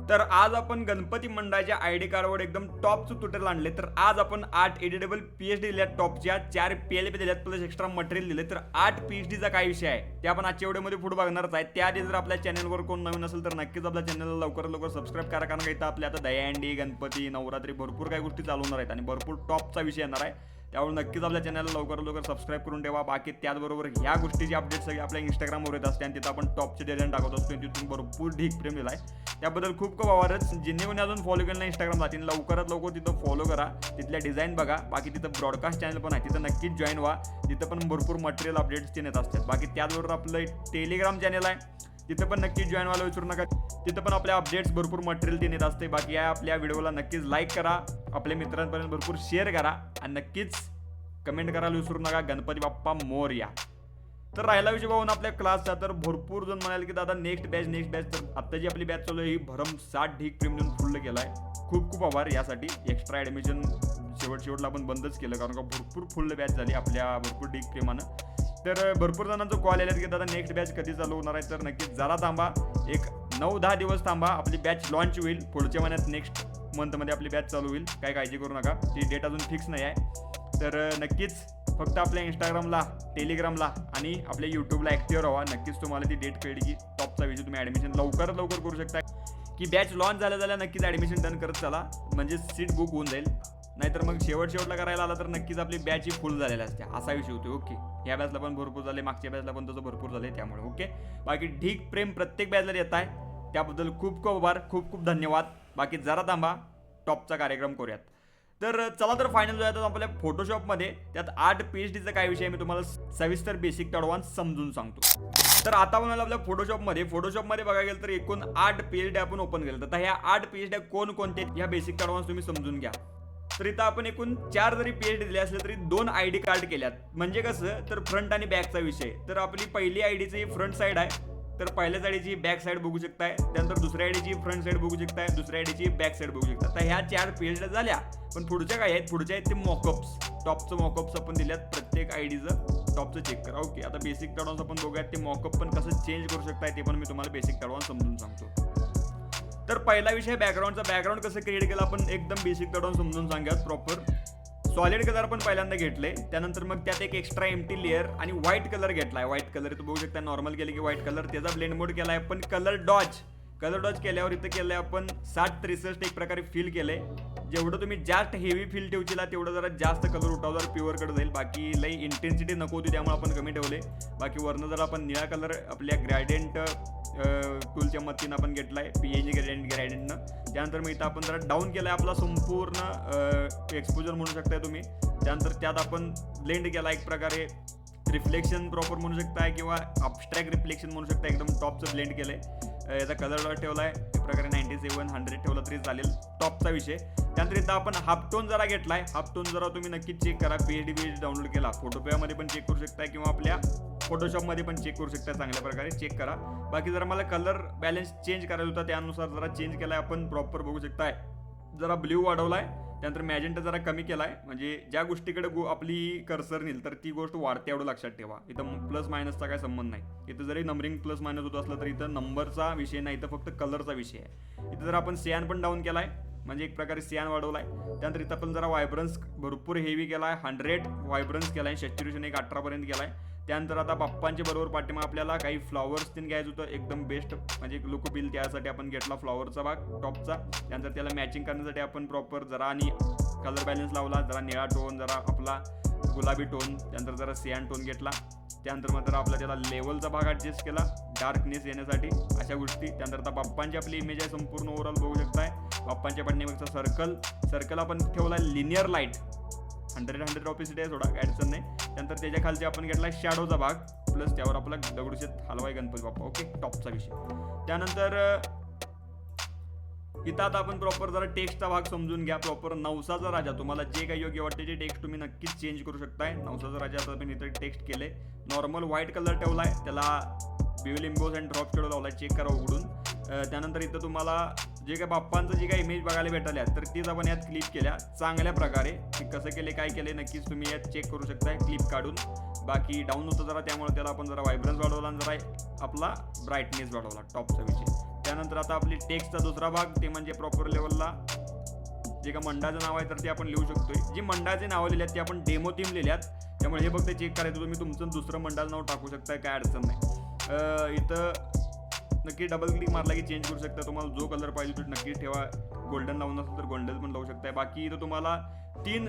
तर आज आपण गणपती मंडळाच्या आयडी कार्डवर एकदम टॉपचं ट्युटोरियल आणले. तर आज आपण 8 एडिटेबल पीएचडी दिल्यात टॉपच्या, 4 पीएलपी दिल्यात, प्लस एक्स्ट्रा मटेरियल दिले. तर 8 पीएचडीचा काय विषय आहे ते आपण आजच्या व्हिडिओमध्ये पुढे बघणारच आहे. त्याआधी जर आपल्या चॅनलवर कोण नवीन असेल तर नक्कीच आपल्या चॅनलला लवकरात लवकर सबस्क्राईब करा, कारण इथं आपल्या आता दहीहंडी, गणपती, नवरात्री भरपूर काही गोष्टी चालू होणार आहेत आणि भरपूर टॉपचा विषय येणार आहे. त्यामुळे नक्कीच आपल्या चॅनलला लवकरात लवकर सबस्क्राईब करून ठेवा. बाकी त्याचबरोबर ह्या गोष्टीची अपडेट सगळी आपल्या इंस्टाग्रामवर येत असते आणि तिथं आपण टॉपचे डिझाईन टाकत असतो. तिथून भरपूर ढीक प्रेम दिला आहे, त्याबद्दल खूप खूप आभारच. ज्यांनी कोणी अजून फॉलो केलं नाही इंस्टाग्रामला, तिने लवकरात लवकर तिथं फॉलो करा, तिथल्या डिझाईन बघा. बाकी तिथं ब्रॉडकास्ट चॅनल पण आहे, तिथं नक्कीच जॉईन व्हा, तिथं पण भरपूर मटेरियल अपडेट्स येत असतात. बाकी त्याचबरोबर आपलं टेलिग्राम चॅनल आहे, तिथं पण नक्कीच जॉईन व्हायला विसरू नका, तिथं पण आपल्या अपडेट्स भरपूर मटेरियल देण्यात असते. बाकी या आपल्या व्हिडिओला नक्कीच लाईक करा, आपल्या मित्रांपर्यंत भरपूर शेअर करा आणि नक्कीच कमेंट करायला विसरू नका. गणपती बाप्पा मोरया. तर राहिला विषय पाहून आपल्या क्लासचा, तर भरपूर जण म्हणाले की दादा नेक्स्ट बॅच. तर आता जी आपली बॅच चालू आहे ही भरमसाठ ढीक प्रेम देऊन फुल केला आहे. खूप खूप आभार यासाठी. एक्स्ट्रा ॲडमिशन शेवटला आपण बंदच केलं, कारण का भरपूर फुल बॅच झाली आपल्या भरपूर ढीक प्रेमानं. तर भरपूर जणांचा कॉल आले की दादा नेक्स्ट बॅच कधी चालू होणार आहे. तर नक्कीच जरा थांबा, एक 9-10 दिवस थांबा, आपली बॅच लॉन्च होईल पुढच्या महिन्यात. नेक्स्ट मंथमध्ये आपली बॅच चालू होईल, काय काळजी करू नका, ती डेट अजून फिक्स नाही आहे. तर नक्कीच फक्त आपल्या इंस्टाग्रामला, टेलिग्रामला आणि आपल्या यूट्यूबला ॲक्टिव्ह राहा. नक्कीच तुम्हाला ती डेट कळली की टॉपचा विषय तुम्ही ॲडमिशन लवकरात लवकर करू शकता. की बॅच लॉन्च झाल्या नक्कीच ॲडमिशन डन करत चला, म्हणजे सीट बुक होऊन जाईल. नाहीतर मग शेवटला करायला आला तर नक्कीच आपली बॅच ही फुल झालेली असते, असा विषय होतो. ओके, या बॅचला पण भरपूर झाले, मागच्या बॅचला पण तसं भरपूर झाले, त्यामुळे ओके. बाकी ढीक प्रेम प्रत्येक बॅचला येत आहे, त्याबद्दल खूप खूप आभार, खूप खूप धन्यवाद. बाकी जरा थांबा, टॉपचा कार्यक्रम करूयात. तर चला तर फायनल जाऊयात आपल्या फोटोशॉपमध्ये. त्यात 8 पीएचडीचा काय विषय मी तुम्हाला सविस्तर बेसिक ॲडव्हान्स समजून सांगतो. तर आता म्हणाल आपल्या फोटोशॉपमध्ये बघायला गेलं तर एकूण 8 पीएचडी आपण ओपन केलं. तर ह्या 8 पीएचडी कोणकोणते ह्या बेसिक ॲडव्हान्स तुम्ही समजून घ्या. तर इथं आपण एकूण 4 जरी पीएचडी दिले असले तरी 2 आयडी कार्ड केल्यात. म्हणजे कसं, तर फ्रंट आणि बॅकचा विषय. तर आपली पहिली आयडीची फ्रंट साईड आहे, तर पहिल्याच आयडीची बॅक साईड बघू शकताय. त्यानंतर दुसऱ्या आयडीची फ्रंट साईड बघू शकताय, दुसऱ्या आयडीची बॅक साईड बघू शकता. तर ह्या 4 पीएचडी झाल्या. पण पुढच्या काय आहेत, पुढच्या आहेत ते मॉकअप्स. टॉपचं मॉकअप्स आपण दिल्यात, प्रत्येक आयडीचं टॉपचं चेक करा. ओके, आता बेसिक ॲडव्हान्स आपण बघूयात. ते मॉकअप पण कसं चेंज करू शकताय ते पण मी तुम्हाला बेसिक ॲडव्हान्स समजून सांगतो. तर पहिला विषय बॅकग्राऊंडचा. बॅकग्राऊंड कसं क्रिएट केलं आपण एकदम बेसिक ॲडव्हान्स समजून सांगूयात. प्रॉपर सॉलिड कलर आपण पहिल्यांदा घेतले, त्यानंतर मग त्यात एक एक्स्ट्रा एम्प्टी लेअर आणि व्हाईट कलर घेतलाय. व्हाईट कलर इथं बघू शकता, नॉर्मल केले की व्हाईट कलर, त्याचा ब्लेंड मोड केलाय. पण कलर डॉज केल्यावर इथं केलंय आपण 60-63 एक प्रकारे फील केलंय. जेवढं तुम्ही जास्त हेवी फील ठेवशीला तेवढं जरा जास्त कलर उठावल्यावर प्युअरकडे जाईल. बाकी लई इंटेन्सिटी नको होती त्यामुळे आपण कमी ठेवले. बाकी वरनं जर आपण निळा कलर आपल्या ग्रॅडियंट टूलच्या मदतीनं आपण घेतलाय, पीएनजी ग्रॅडियंटनं. त्यानंतर मग इथं आपण जरा डाऊन केलाय आपला संपूर्ण एक्सपोजर म्हणू शकताय तुम्ही. त्यानंतर त्यात आपण ब्लेंड केला एक प्रकारे, रिफ्लेक्शन प्रॉपर म्हणू शकताय किंवा अबस्ट्रॅक्ट रिफ्लेक्शन म्हणू शकता. एकदम टॉपचं ब्लेंड केलंय. याचा कलर डॉट ठेवलाय एक प्रकारे 97-100 ठेवला तरी चालेल, टॉपचा विषय. त्यानंतर इथं आपण हाफ टोन जरा घेतलाय. हाफ टोन जरा तुम्ही नक्कीच चेक करा. पीएचडी डाउनलोड केला, फोटोपेमध्ये पण चेक करू शकता किंवा आपल्या फोटोशॉपमध्ये पण चेक करू शकता. चांगल्या प्रकारे चेक करा. बाकी जरा मला कलर बॅलन्स चेंज करायचा होता, त्यानुसार जरा चेंज केलाय आपण. प्रॉपर बघू शकताय, जरा ब्ल्यू वाढवलाय. त्यानंतर मॅजेंटा जरा कमी केलाय, म्हणजे ज्या गोष्टीकडे आपली कर्सर नेल तर ती गोष्ट वाढते, एवढं लक्षात ठेवा. इथं प्लस मायनसचा काय संबंध नाही. इथं जरी नंबरिंग प्लस मायनस होत असलं तर इथं नंबरचा विषय नाही, इथं फक्त कलरचा विषय आहे. इथं जर आपण सियान पण डाऊन केलाय, म्हणजे एक प्रकारे सियान वाढवलाय. त्यानंतर इथं आपण जरा व्हायब्रन्स भरपूर हेवी केलाय, 100 व्हायब्रन्स केलाय. सॅच्युरेशन एक 18 केलाय. त्यानंतर आता बाप्पांच्या बरोबर पाठीमागे आपल्याला काही फ्लॉवर्स तीन घ्यायचं होतं, एकदम बेस्ट म्हणजे लुक बिल, त्यासाठी आपण घेतला फ्लॉवरचा भाग टॉपचा. त्यानंतर त्याला मॅचिंग करण्यासाठी आपण प्रॉपर जरा आणि कलर बॅलन्स लावला, जरा निळा टोन, जरा आपला गुलाबी टोन, त्यानंतर जरा सियान टोन घेतला. त्यानंतर मात्र आपला त्याला लेवलचा भाग ॲडजस्ट केला डार्कनेस येण्यासाठी, अशा गोष्टी. त्यानंतर आता बाप्पांची आपली इमेज आहे संपूर्ण ओव्हरऑल बघू शकताय. बाप्पांच्या पाठीमागचा सर्कल आपण ठेवला लिनियर लाईट, 100 ऑपिसिटी आहे, थोडा अडचण नाही. त्यानंतर त्याच्या खालची आपण घेतला शॅडोचा भाग, प्लस त्यावर आपला दगडूशेठ हलवाय गणपती बाप्पा. ओके, टॉपचा विषय. त्यानंतर इथं आता आपण प्रॉपर जरा टेक्स्टचा भाग समजून घ्या. प्रॉपर नवसाचा राजा, तुम्हाला जे काही योग्य वाटते ते टेक्स्ट तुम्ही नक्कीच चेंज करू शकताय. नवसाचा राजा आता आपण इथं टेक्स्ट केले, नॉर्मल व्हाईट कलर ठेवलाय, त्याला बिव्हिल इम्बोस अँड ड्रॉप शेडो लावलाय, चेक करा उघडून. त्यानंतर इथं तुम्हाला जे काय बाप्पांचं जे काही इमेज बघायला भेटल्या तर तीच आपण यात क्लिप केल्या चांगल्या प्रकारे. कसं केले काय केले नक्कीच तुम्ही यात चेक करू शकताय क्लिप काढून. बाकी डाऊन होतं जरा, त्यामुळे त्याला आपण जरा व्हायब्रन्स वाढवला आणि जरा आपला ब्राईटनेस वाढवला, टॉपचा विषय. त्यानंतर आता आपली टेक्स्टचा दुसरा भाग ते म्हणजे प्रॉपर लेवलला जे का मंडळाचं नाव आहे तर ते आपण लिहू शकतोय. जी मंडळाचे नावं लिहिल्यात ते आपण डेमो थीम लिहिल्यात, त्यामुळे हे फक्त चेक करायचं. तुम्ही तुमचं दुसरं मंडळाचं नाव टाकू शकताय, काय अडचण नाही. इथं नक्की डबल क्लिक मारला की चेंज करू शकता. तुम्हाला जो कलर पाहिजे तो नक्की ठेवा. गोल्डन लावून असेल तर गोल्डन पण लावू शकताय. बाकी इथं तुम्हाला 3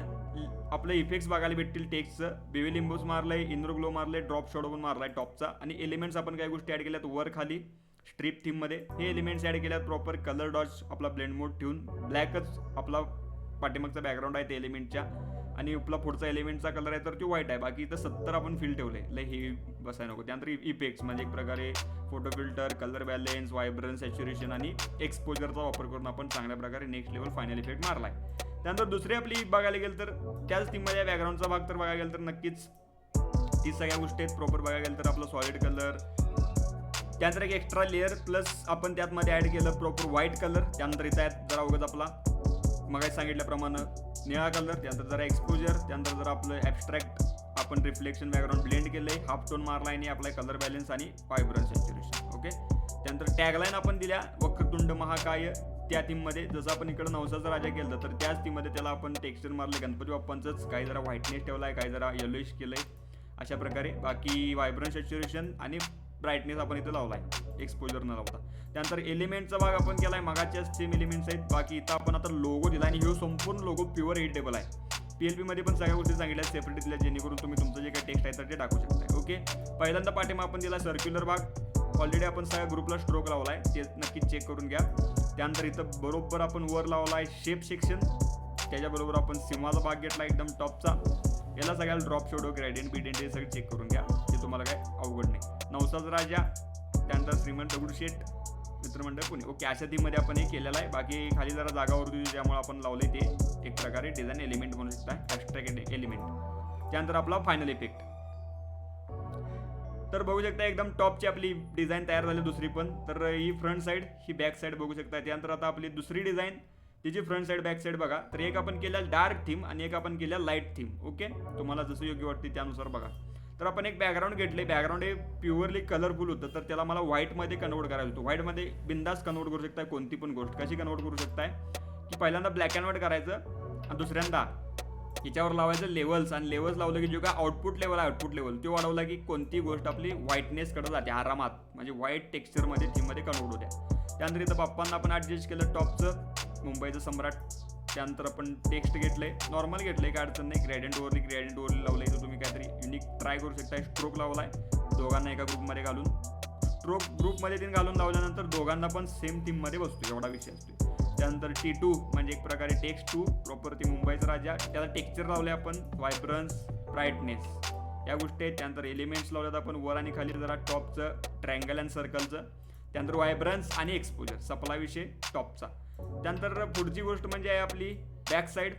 आपले इफेक्ट्स बघायला भेटतील टेक्स्टचं. बेबी लिंबोस मारलंय, इनर ग्लो मारलंय, ड्रॉप शॅडो पण मारलाय टॉपचा, आणि एलिमेंट्स आपण काही गोष्टी ॲड केल्यात वर खाली स्ट्रीप थीममध्ये. हे एलिमेंट्स ॲड केल्यात प्रॉपर कलर डॉट्स आपला ब्लेंड मोड ठेवून. ब्लॅकच आपला पाठीमागचा बॅकग्राऊंड आहे त्या एलिमेंटच्या, आणि आपला पुढचा एलिमेंटचा कलर आहे तर तो व्हाईट आहे. बाकी इथं 70 आपण फिल ठेवले, लय हे बसायला नको. त्यानंतर इफेक्ट्स म्हणजे एक प्रकारे photo filter, colour balance, vibrance, saturation आणि एक्सपोजरचा वापर करून आपण चांगल्या प्रकारे नेक्स्ट लेवल फायनल इफेक्ट मारलाय. त्यानंतर दुसरी आपली बघायला गेलं तर त्याच थीममध्ये बॅकग्राऊंडचा भाग तर बघायला गेलं तर नक्कीच ती सगळ्या गोष्टी आहेत. प्रॉपर बघायला गेलं तर आपला सॉलिड कलर, त्यानंतर एक एक्स्ट्रा लेअर प्लस आपण त्यातमध्ये ॲड केलं प्रॉपर व्हाईट कलर. त्यानंतर इथं आहेत जरा उगाच आपला मग सांगितल्याप्रमाणे निळा कलर, त्यानंतर जरा एक्सपोजर, त्यानंतर जरा आपलं ॲबस्ट्रॅक्ट आपण रिफ्लेक्शन बॅकग्राऊंड ब्लेंड केलंय, हाफ टोन मारलाय आणि आपला कलर बॅलन्स आणि व्हायब्रन्स सॅच्युरेशन. ओके, त्यानंतर टॅगलाईन आपण दिल्या वक्रतुंड महाकाय त्या थीममध्ये. जसं आपण इकडं नवसाचा राजा केलं तर त्याच थीममध्ये त्याला आपण टेक्स्चर मारलं गणपती बाप्पांचंच, काही जरा व्हाईटनेस ठेवलाय, काही जरा येलोइश केलंय अशा प्रकारे. बाकी व्हायब्रन्स सॅच्युरेशन आणि ब्राईटनेस आपण इथं लावलाय एक्सपोजर न लावता. त्यानंतर एलिमेंटचा भाग आपण केलाय, मागाच्याच सेम एलिमेंट्स आहेत. बाकी इथं आपण आता लोगो दिला आणि हे संपूर्ण लोगो प्युअर एडिटेबल आहे. PLP मध्ये पण सगळ्या गोष्टी सांगितल्या सेपरेट दिल्या, जेणेकरून तुम्ही तुमचं जे काही टेक्स्ट आहे तर ते टाकू शकताय. ओके, पहिल्यांदा पाठीमा आपण दिला सर्क्युलर भाग. ऑलरेडी आपण सगळ्या ग्रुपला स्ट्रोक लावलाय, ते नक्कीच चेक करून घ्या. त्यानंतर इथं बरोबर आपण वर लावलाय शेप सेक्शन, त्याच्याबरोबर आपण सिंहाचा भाग घेतला एकदम टॉपचा. याला सगळ्याला ड्रॉप शॅडो, ग्रेडियंट, बिडियंट हे सगळं चेक करून घ्या, ते तुम्हाला काय अवघड नाही. नवसाचा राजा, त्यानंतर श्रीमंत दगडूशेठ मित्रमंडळ पुणे. ओके, अशा थीममध्ये आपण हे केलेलं आहे. बाकी खाली जरा जागा होती ज्यामुळे आपण लावले ते एक प्रकारे डिझाईन एलिमेंट म्हणू शकता, ॲबस्ट्रॅक्ट एलिमेंट. त्यानंतर आपला फायनल इफेक्ट तर बघू शकता एकदम टॉपची आपली डिझाईन तयार झाली. दुसरी पण तर ही फ्रंट साईड, ही बॅक साईड बघू शकता. त्यानंतर आता आपली दुसरी डिझाईन, तिची फ्रंट साईड बॅक साईड बघा. तर एक आपण केल्या डार्क थीम आणि एक आपण केल्या लाईट थीम. ओके, तुम्हाला जसं योग्य वाटते त्यानुसार बघा. तर आपण एक बॅकग्राऊंड घेतले, बॅकग्राऊंड हे प्युअरली कलरफुल होतं, तर त्याला मला व्हाईटमध्ये कन्वर्ट करायचं होतं. व्हाईटमध्ये बिंदास कन्वर्ट करू शकताय कोणती पण गोष्ट. कशी कन्वर्ट करू शकताय की पहिल्यांदा ब्लॅक अँड व्हाईट करायचं आणि दुसऱ्यांदा याच्यावर लावायचं लेवल्स, आणि लेवल्स लावलं की जो काय आउटपुट लेवल आहे आउटपुट लेवल तो वाढवला की कोणती गोष्ट आपली व्हाईटनेसकडे जाते आरामात, म्हणजे व्हाईट टेक्स्चरमध्ये थीममध्ये कन्वर्ट होत्या. त्यानंतर इथं बाप्पांना आपण ॲडजस्ट केलं टॉपचं मुंबईचं सम्राट. त्यानंतर आपण टेक्स्ट घेतलंय, नॉर्मल घेतलंय, काय अडचण नाही. ग्रेडियंट ओवरली लावलंय, तर तुम्ही काहीतरी युनिक ट्राय करू शकता. स्ट्रोक लावलाय दोघांना एका ग्रुपमध्ये घालून, स्ट्रोक ग्रुपमध्ये तीन घालून लावल्यानंतर दोघांना पण सेम थीममध्ये बसतो, एवढा विषय असतो. त्यानंतर T2 म्हणजे एक प्रकारे टेक्स्ट 2 प्रॉपर ती मुंबईचा राजा, त्याला टेक्स्चर लावले आपण, व्हायब्रन्स, ब्राईटनेस या गोष्टी आहेत. त्यानंतर एलिमेंट्स लावल्यात आपण वर आणि खाली जरा टॉपचं ट्रायंगल अँड सर्कलचं. त्यानंतर व्हायब्रन्स आणि एक्सपोजर सपला विषय टॉपचा. त्यानंतर पुढची गोष्ट म्हणजे आहे आपली बॅक साईड,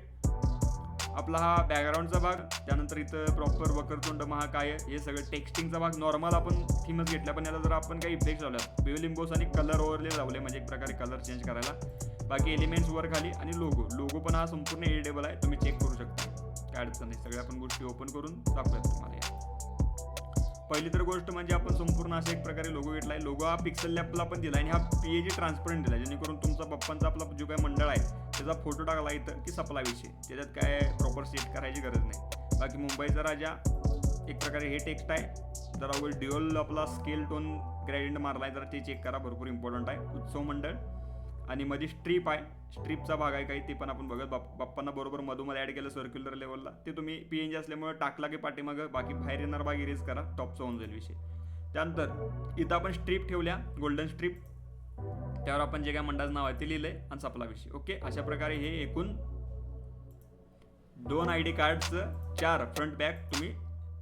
आपला हा बॅकग्राऊंडचा भाग. त्यानंतर इथं प्रॉपर वक्रतुंड महाकाय हे सगळं टेक्स्टिंगचा भाग. नॉर्मल आपण थीमच घेतल्या, पण याला जर आपण काही इफेक्ट्स लावल्यात, बेलिंबोस आणि कलर ओव्हरले लावले, म्हणजे एक प्रकारे कलर चेंज करायला. बाकी एलिमेंट्स वर खाली आणि लोगो पण हा संपूर्ण एडिटेबल आहे, तुम्ही चेक करू शकता, काय अडचण नाही. सगळ्या आपण गोष्टी ओपन करून दाखवूयात तुम्हाला. पहिली तर गोष्ट म्हणजे आपण संपूर्ण अशा एक प्रकारे लोगो घेतलाय. लोगो हा पिक्सल लॅपला पण दिला आणि हा PAG ट्रान्सपरंट दिला, जेणेकरून तुमचा पप्पांचा आपला जो काय मंडळ आहे त्याचा फोटो टाकला इथं की सपला विषय, त्याच्यात काय प्रॉपर सेट करायची गरज नाही. बाकी मुंबईचा राजा एक प्रकारे हे टेक्स्ट आहे, जरा वर ड्युअल आपला स्केल टोन ग्रेडियंट मारलाय, जरा ते चेक करा, भरपूर इम्पॉर्टंट आहे. उत्सव मंडळ आणि मध्ये स्ट्रीप आहे, स्ट्रीपचा भाग आहे काही, ते पण आपण बघत बाप्पांना बरोबर मधूमध्ये ॲड केलं सर्क्युलर लेवलला. ते तुम्ही PNG असल्यामुळे टाकला की पाठीमागं बाकी बाहेर येणार भाग इरेज करा, टॉपचा होऊन जाईल विषय. त्यानंतर इथं आपण स्ट्रीप ठेवल्या, गोल्डन स्ट्रीप, त्यावर आपण जे काय मंडळाचं नाव आहे ते लिहिलंय आणि सपला विषय. ओके, अशा प्रकारे हे एकूण 2 ID कार्डचं 4 फ्रंट बॅक तुम्ही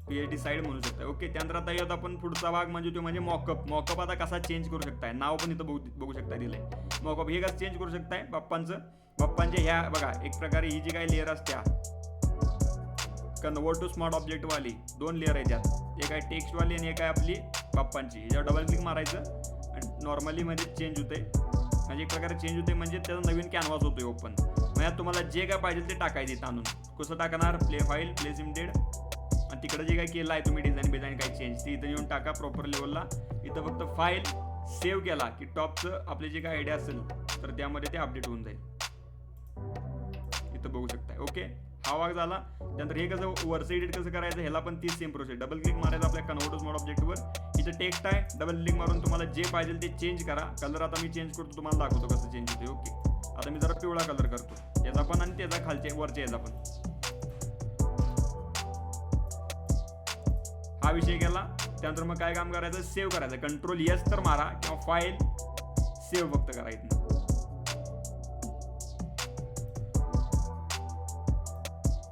PhD साईड म्हणू शकता. ओके, त्यानंतर आता येत आपण पुढचा भाग म्हणजे तो म्हणजे मॉकअप आता कसा चेंज करू शकताय, नाव पण इथं बघू शकता दिलंय. मॉकअप हे कसं चेंज करू शकताय, बाप्पांचे ह्या बघा एक प्रकारे ही जी काही लेअर असत्या कन्वर्ट टू स्मार्ट ऑब्जेक्टवाली 2 लेअर आहे त्यात, एक आहे टेक्स्टवाली आणि एक आहे आपली बाप्पांची. ह्याच्यावर डबल क्लिक मारायचं आणि नॉर्मली मध्ये चेंज होते, म्हणजे एक प्रकारे चेंज होते म्हणजे त्याचा नवीन कॅनव्हास होतोय ओपन. म्हणजे तुम्हाला जे काय पाहिजे ते टाकायचे इथं आणून. कसं टाकणार, प्ले फाईल, प्लेस इम्डेड, आणि तिकडे जे काही केलं आहे तुम्ही डिझाईन काही चेंज ते इथं येऊन टाका प्रॉपर लेवलला. इथं फक्त फाईल, सेव्ह केला की टॉपचं आपली जी काय आयडिया असेल तर त्यामध्ये ते अपडेट होऊन जाईल. इथं बघू शकताय. ओके, हा भाग झाला. त्यानंतर हे कसं वरचं एडिट कसं करायचं ह्याला पण तीच सेम प्रोसेस. डबल क्लिक मारायचं आपल्या कन्व्हर्ट मोड ऑब्जेक्टवर. इथं टेक्स्ट आहे, डबल क्लिक मारून तुम्हाला जे पाहिजे ते चेंज करा. कलर आता मी चेंज करतो, तुम्हाला दाखवतो कसं चेंज होते. ओके, आता मी जरा पिवळा कलर करतो याचा पण आणि त्याचा खालच्या वरच्या याचा पण. हा विषय केला. त्यानंतर मग काय काम करायचं, सेव्ह करायचं. कंट्रोल यस तर मारा किंवा फाईल सेव्ह फक्त करायचं.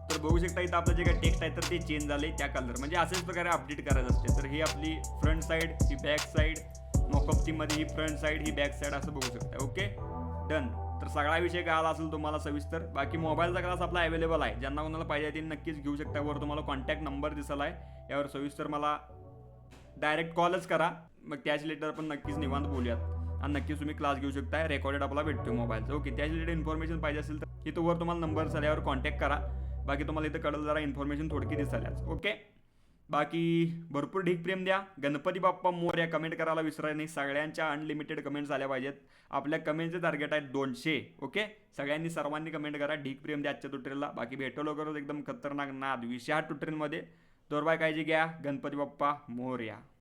तर बघू शकता इथं आपलं जे काही टेक्स्ट आहे तर ते चेंज झाले त्या कलर. म्हणजे अशाच प्रकारे अपडेट करायचं असते. तर ही आपली फ्रंट साईड, ही बॅक साईड, मॉकअप टीम मध्ये ही फ्रंट साईड, ही बॅक साईड असं बघू शकता. Okay, done. तर सगळा विषय कळाला असेल तुम्हाला सविस्तर. बाकी मोबाईलचा क्लास आपला अवेलेबल आहे, ज्यांना कोणाला पाहिजे ते नक्कीच घेऊ शकता. वर तुम्हाला कॉन्टॅक्ट नंबर दिसला आहे, यावर सविस्तर मला डायरेक्ट कॉलच करा. मग त्याच रिलेटेड आपण नक्कीच निवांत बोलूयात आणि नक्कीच तुम्ही क्लास घेऊ शकता. रेकॉर्डेड आपला भेटतो मोबाईलचा. ओके, त्याच रिलेटेड इन्फॉर्मेशन पाहिजे असेल तर इथं वर तुम्हाला नंबर झाल्यावर कॉन्टॅक्ट करा. बाकी तुम्हाला इथं कळलं जरा इन्फॉर्मेशन थोडकी दिसाल्याच. ओके, बाकी भरपूर ढीक प्रेम द्या. गणपती बाप्पा मोरया कमेंट करायला विसरायला नाही. सगळ्यांच्या अनलिमिटेड कमेंट्स आल्या पाहिजेत. आपल्या कमेंटचे टार्गेट आहे 200. ओके, सगळ्यांनी सर्वांनी कमेंट करा. ढीक प्रेम द्या आजच्या ट्युटोरियलला. बाकी भेटो लवकरच एकदम खतरनाक नाद विषया ट्युटोरियलमध्ये. तोर बाय काळजी घ्या. गणपती बाप्पा मोरया.